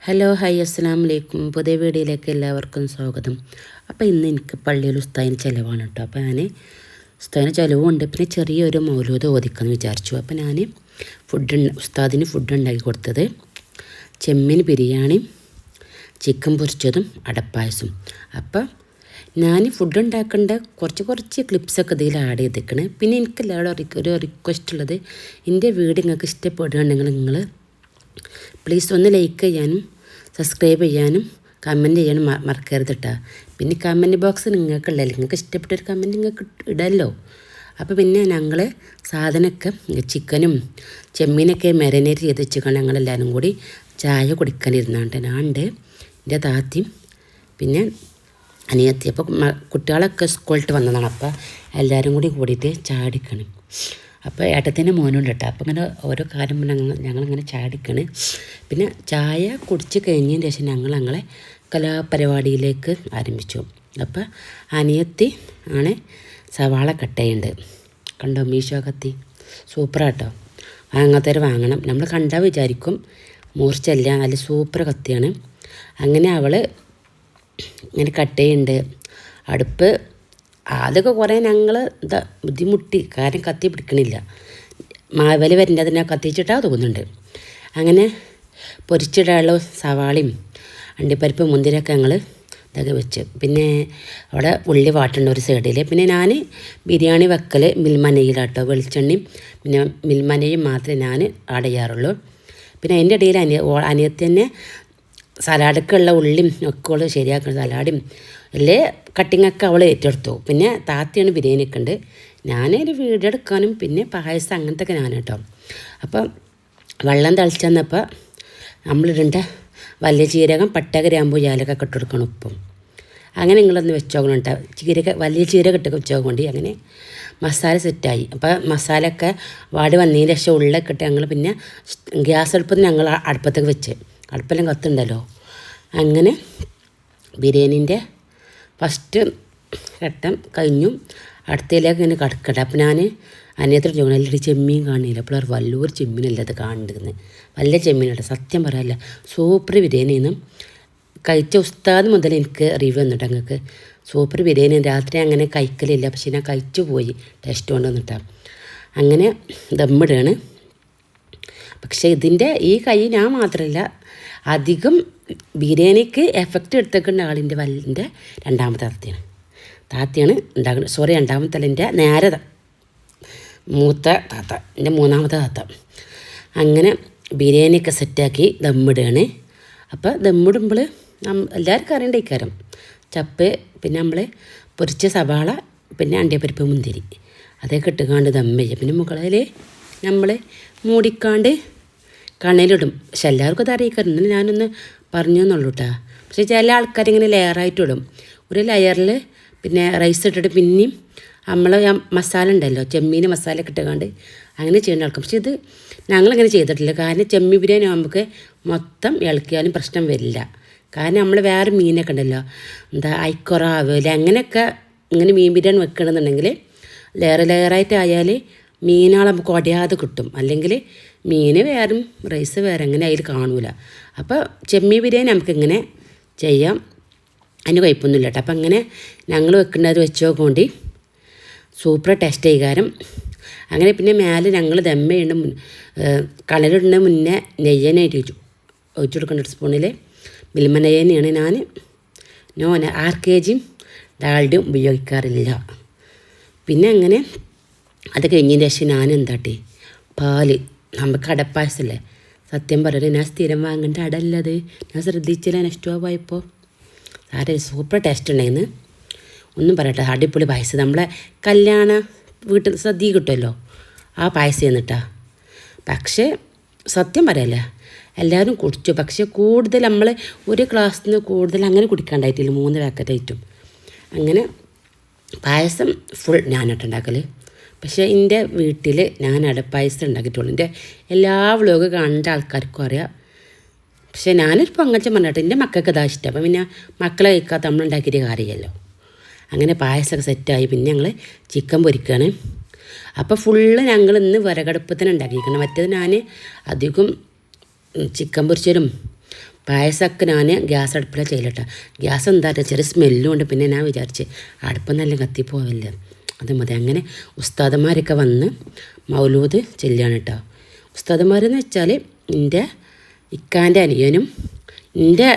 Hello hi അസ്സലാമു അലൈക്കും. പുതിയ വീഡിയോയിലേക്ക് എല്ലാവർക്കും സ്വാഗതം. അപ്പോൾ ഇന്ന് എനിക്ക് പള്ളിയിൽ ഉസ്താദിന് ചിലവാണ് കേട്ടോ. അപ്പോൾ ഞാൻ ഉസ്താദിന് ചിലവുണ്ട്, പിന്നെ ചെറിയൊരു മൗലൂദ് ഓദിക്കാമെന്ന് വിചാരിച്ചു. അപ്പോൾ ഞാൻ ഉസ്താദിന് ഫുഡ് ഉണ്ടാക്കി കൊടുത്തത് ചെമ്മീൻ ബിരിയാണി, ചിക്കൻ പൊരിച്ചതും അടപ്പായസം. അപ്പോൾ ഞാൻ ഫുഡ് ഉണ്ടാക്കേണ്ട കുറച്ച് ക്ലിപ്സൊക്കെ ഇതിൽ ആഡ് ചെയ്തേക്കണേ. പിന്നെ എനിക്ക് എല്ലാവരും ഒരു റിക്വസ്റ്റ് ഉള്ളത്, എൻ്റെ വീഡിയോ നിങ്ങൾക്ക് ഇഷ്ടപ്പെടുകയാണെങ്കിൽ നിങ്ങൾ പ്ലീസ് ഒന്ന് ലൈക്ക് ചെയ്യാനും സബ്സ്ക്രൈബ് ചെയ്യാനും കമൻറ്റ് ചെയ്യാനും മറക്കരുത് കേട്ടോ. പിന്നെ കമൻറ്റ് ബോക്സ് നിങ്ങൾക്കുള്ളല്ലോ, നിങ്ങൾക്ക് ഇഷ്ടപ്പെട്ടൊരു കമൻറ്റ് നിങ്ങൾക്ക് ഇടല്ലോ. അപ്പോൾ പിന്നെ ഞങ്ങൾ സാധനമൊക്കെ ചിക്കനും ചെമ്മീനൊക്കെ മാരിനേറ്റ് ചെയ്ത് വെച്ചിട്ടാണ് ഞങ്ങളെല്ലാവരും കൂടി ചായ കുടിക്കാനിരുന്നാണ്ട്. ഞാനുണ്ട്, എൻ്റെ താത്തിയും പിന്നെ അനിയത്തി. അപ്പോൾ കുട്ടികളൊക്കെ സ്കൂളിട്ട് വന്നതാണ്. അപ്പോൾ എല്ലാവരും കൂടി കൂടിയിട്ട് ചായ അടിക്കണം. അപ്പോൾ ഏട്ടത്തിൻ്റെ മോനുണ്ട് കേട്ടോ. അപ്പോൾ ഇങ്ങനെ ഓരോ കാര്യം ഞങ്ങളിങ്ങനെ ചായ അടിക്കണ്. പിന്നെ ചായ കുടിച്ച് കഴിഞ്ഞതിന് ശേഷം ഞങ്ങളെ കലാപരിപാടിയിലേക്ക് ആരംഭിച്ചു. അപ്പോൾ അനിയത്തി ആണ് സവാള കട്ട് ചെയ്യുന്നുണ്ട്. കണ്ടോ, മീശോ കത്തി സൂപ്പറാട്ടോ. അങ്ങനത്തെ വാങ്ങണം. നമ്മൾ കണ്ടാൽ വിചാരിക്കും മൂർച്ചല്ല, നല്ല സൂപ്പർ കത്തിയാണ്. അങ്ങനെ അവൾ ഇങ്ങനെ കട്ട് ചെയ്യുന്നുണ്ട്. അടുപ്പ് അതൊക്കെ കുറേ ഞങ്ങൾ ബുദ്ധിമുട്ടി, കാരണം കത്തി പിടിക്കണില്ല. മാവല് വരേണ്ടത് തന്നെ കത്തിച്ചിട്ടാ തോന്നുന്നുണ്ട്. അങ്ങനെ പൊരിച്ചിടാനുള്ള സവാളയും അണ്ടിപ്പരിപ്പ് മുന്തിരിയൊക്കെ ഞങ്ങൾ ഇതൊക്കെ വെച്ച്, പിന്നെ അവിടെ ഉള്ളി വാട്ടുണ്ട് ഒരു സൈഡിൽ. പിന്നെ ഞാൻ ബിരിയാണി വെക്കൽ മിൽമനയിലാട്ടോ. വെളിച്ചെണ്ണയും പിന്നെ മിൽമനയും മാത്രമേ ഞാൻ ആഡ് ചെയ്യാറുള്ളൂ. പിന്നെ അതിൻ്റെ ഇടയിൽ അനിയത്തി തന്നെ സലാഡൊക്കെയുള്ള ഉള്ളിയും ഒക്കെ ഉള്ള ശരിയാക്കുന്ന സലാഡും അല്ലേ കട്ടിങ്ങൊക്കെ അവൾ ഏറ്റെടുത്തു. പിന്നെ താത്തയാണ് ബിരിയാണിയൊക്കെ ഉണ്ട്. ഞാനൊരു വീഡിയോ എടുക്കാനും പിന്നെ പായസം അങ്ങനത്തെ ഒക്കെ ഞാൻ കേട്ടോ. അപ്പം വെള്ളം തിളച്ച് വന്നപ്പോൾ നമ്മളിടേണ്ട വലിയ ജീരകം, പട്ട, ഗ്രാമ്പൂ, ഏലക്കൊക്കെ ഇട്ട് കൊടുക്കണം, ഉപ്പും. അങ്ങനെ നിങ്ങളൊന്ന് വെച്ചോക്കണം കേട്ടോ. വലിയ ജീരകം ഇട്ട് വെച്ചോകൊണ്ട് അങ്ങനെ മസാല സെറ്റായി. അപ്പോൾ മസാല ഒക്കെ വാടി വന്നതിന് ശേഷം ഉള്ളൊക്കെ ഇട്ട് ഞങ്ങൾ പിന്നെ ഗ്യാസ് അടുപ്പത്തിൽ ഞങ്ങൾ അടുപ്പത്തേക്ക് വെച്ച്, അടുപ്പെല്ലാം കത്തുണ്ടല്ലോ. അങ്ങനെ ബിരിയാണീൻ്റെ ഫസ്റ്റ് ഘട്ടം കഴിഞ്ഞു. അടുത്തയിലേക്ക് ഇങ്ങനെ കിടക്കട്ടെ. അപ്പോൾ ഞാൻ അനിയത്തോട് ചോദിക്കണം, അല്ലെങ്കിൽ ചെമ്മീൻ കാണില്ല. അപ്പോൾ വല്ലൊരു ചെമ്മീനല്ല അത് കാണുന്നത്, വലിയ ചെമ്മീനായിട്ട്. സത്യം പറയാല്ല, സൂപ്പർ ബിരിയാണിന്ന് കഴിച്ച ഉസ്താദ് മുതൽ എനിക്ക് റിവ്യൂ വന്നിട്ട് ഞങ്ങൾക്ക് സൂപ്പർ ബിരിയാണി. രാത്രി അങ്ങനെ കഴിക്കലില്ല, പക്ഷെ ഞാൻ കഴിച്ചു പോയി ടേസ്റ്റ് കൊണ്ട് വന്നിട്ടാണ്. അങ്ങനെ ദമ്മിടുകയാണ്. പക്ഷേ ഇതിൻ്റെ ഈ കൈ ഞാൻ മാത്രമല്ല, അധികം ബിരിയാണിക്ക് എഫക്റ്റ് എടുത്തേക്കുന്ന ആളിൻ്റെ വല്ലിൻ്റെ രണ്ടാമത്തെ താത്തയാണ് ഉണ്ടാക്കുന്നത്. സോറി, രണ്ടാമത്തെ അല്ല, എൻ്റെ നേരെ മൂത്ത താത്ത, എൻ്റെ മൂന്നാമത്തെ താത്ത. അങ്ങനെ ബിരിയാണിയൊക്കെ സെറ്റാക്കി ദമ്മിടുകയാണ്. അപ്പോൾ ദമ്മിടുമ്പോൾ എല്ലാവർക്കും അറിയേണ്ട ഇക്കാരം ചപ്പ്, പിന്നെ നമ്മൾ പൊരിച്ച സവാള, പിന്നെ അണ്ടിപ്പരിപ്പ്, മുന്തിരി അതൊക്കെ ഇട്ടുകാണ്ട് ദമ്മ ചെയ്യുക. പിന്നെ മുകളിൽ നമ്മൾ മൂടിക്കാണ്ട് കണയിലിടും. പക്ഷെ എല്ലാവർക്കും അത് അറിയിക്കാറുണ്ട്, ഞാനൊന്ന് പറഞ്ഞു എന്നുള്ളൂ കേട്ടോ. പക്ഷേ ചില ആൾക്കാരിങ്ങനെ ലെയറായിട്ട് ഇടും. ഒരു ലെയറിൽ പിന്നെ റൈസ് ഇട്ടിട്ട് പിന്നെയും നമ്മൾ മസാല ഉണ്ടല്ലോ, ചെമ്മീൻ മസാല ഒക്കെ ഇട്ടുകൊണ്ട് അങ്ങനെ ചെയ്യുന്ന ആൾക്കും. പക്ഷെ ഇത് ഞങ്ങളങ്ങനെ ചെയ്തിട്ടില്ല, കാരണം ചെമ്മീൻ ബിരിയാണി നമുക്ക് മൊത്തം ഇളക്കിയാലും പ്രശ്നം വരില്ല. കാരണം നമ്മൾ വേറെ മീനൊക്കെ ഉണ്ടല്ലോ, ഐക്കൊറ, ആവില്ല, അങ്ങനെയൊക്കെ ഇങ്ങനെ മീൻ ബിരിയാണി വെക്കണമെന്നുണ്ടെങ്കിൽ ലെയറായിട്ട് ആയാൽ മീനുകൾ നമുക്ക് ഒടയാതെ കിട്ടും. അല്ലെങ്കിൽ മീൻ വേറും റൈസ് വേറെ, അങ്ങനെ അതിൽ കാണൂല. അപ്പോൾ ചെമ്മീൻ ബിരിയാണി നമുക്കിങ്ങനെ ചെയ്യാം, അതിന് കുഴപ്പമൊന്നുമില്ല കേട്ടോ. അപ്പം അങ്ങനെ ഞങ്ങൾ വെക്കുന്നത് വെച്ച് നോക്കൊണ്ടി സൂപ്പർ ടേസ്റ്റ് ചെയ്യാനും. അങ്ങനെ പിന്നെ മേലെ ഞങ്ങൾ ദമ്മയുണ്ട്, കണലിടുന്ന മുന്നേ നെയ്യനായിട്ട് ഒഴിച്ചു കൊടുക്കേണ്ട സ്പൂണിൽ മിൽമ നെയ്യനെയാണ് ഞാൻ 6 kg ഡാൽഡയും ഉപയോഗിക്കാറില്ല. പിന്നെ അങ്ങനെ അത് കഴിഞ്ഞതിന് ശേഷം ഞാൻ എന്താട്ടി പാല്, നമുക്ക് അടപ്പായസല്ലേ, സത്യം പറയുന്നത് ഞാൻ സ്ഥിരം വാങ്ങേണ്ട അടല്ലത്, ഞാൻ ശ്രദ്ധിച്ചില്ല. നെക്സ്റ്റ് പോയപ്പോൾ സാറേ സൂപ്പർ ടേസ്റ്റ് ഉണ്ടായിരുന്നു, ഒന്നും പറയട്ടെ, അടിപൊളി പായസം. നമ്മളെ കല്യാണ വീട്ടിൽ സദ്യ കിട്ടുമല്ലോ, ആ പായസം എന്നിട്ടാ. പക്ഷേ സത്യം പറയല്ല, എല്ലാവരും കുടിച്ചു. പക്ഷേ കൂടുതൽ നമ്മൾ ഒരു ഗ്ലാസ്സിൽ നിന്ന് കൂടുതൽ അങ്ങനെ കുടിക്കാണ്ടായിട്ടില്ല, 3 പാക്കറ്റായിട്ടും. അങ്ങനെ പായസം ഫുൾ ഞാനിട്ട് ഉണ്ടാക്കൽ. പക്ഷേ എൻ്റെ വീട്ടിൽ ഞാൻ അടപ്പായസം ഉണ്ടാക്കിയിട്ടുള്ളൂ. എൻ്റെ എല്ലാ വ്ലോഗ് കണ്ട ആൾക്കാർക്കും അറിയാം. പക്ഷേ ഞാനൊരു പങ്കച്ചം പറഞ്ഞിട്ട് എൻ്റെ മക്കൾക്ക് ഇതാ ഇഷ്ടം. അപ്പം പിന്നെ മക്കളെ കഴിക്കാത്ത നമ്മളുണ്ടാക്കിയിട്ട് കാര്യമല്ലോ. അങ്ങനെ പായസമൊക്കെ സെറ്റായി. പിന്നെ ഞങ്ങൾ ചിക്കൻ പൊരിക്കുകയാണ്. അപ്പോൾ ഫുള്ള് ഞങ്ങൾ ഇന്ന് വിറകടുപ്പത്തിന് ഉണ്ടാക്കിയിരിക്കണം. മറ്റേത് ഞാൻ അധികം ചിക്കൻ പൊരിച്ചതും പായസമൊക്കെ ഞാൻ ഗ്യാസ് അടുപ്പിലാണ് ചെയ്യലട്ടോ. ഗ്യാസ് എന്താ പറയുക ചെറിയ സ്മെല്ലും ഉണ്ട്. പിന്നെ ഞാൻ വിചാരിച്ച് അടുപ്പം നല്ല കത്തിപ്പോവില്ല, അത് മതി. അങ്ങനെ ഉസ്താദന്മാരൊക്കെ വന്ന് മൗലൂദ് ചെല്ലുകയാണ് കേട്ടോ. ഉസ്താദന്മാരെന്ന് വെച്ചാൽ എൻ്റെ ഇക്കാൻ്റെ അനിയനും എൻ്റെ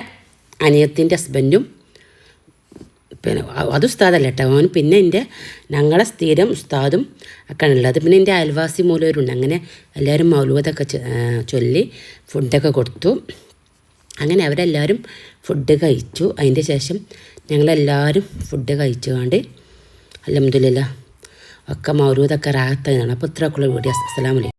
അനിയത്തിൻ്റെ ഹസ്ബൻഡും, പിന്നെ അത് ഉസ്താദല്ല കേട്ടോ അവൻ, പിന്നെ ഞങ്ങളെ സ്ഥിരം ഉസ്താദും ഒക്കെ ഉള്ളത്. പിന്നെ എൻ്റെ അയൽവാസി മൂലവരുണ്ട്. അങ്ങനെ എല്ലാവരും മൗലൂദൊക്കെ ചൊല്ലി ഫുഡൊക്കെ കൊടുത്തു. അങ്ങനെ അവരെല്ലാവരും ഫുഡ് കഴിച്ചു. അതിൻ്റെ ശേഷം ഞങ്ങളെല്ലാവരും ഫുഡ് കഴിച്ചുകൊണ്ട് അൽഹംദുലില്ലാ ഒക്കെ മൗലൂദൊക്കെ റാഹത്തായതാണ്. അപ്പോൾ ഇത്രയൊക്കെയുള്ള വീഡിയോ. അസ്സലാമു അലൈക്കും.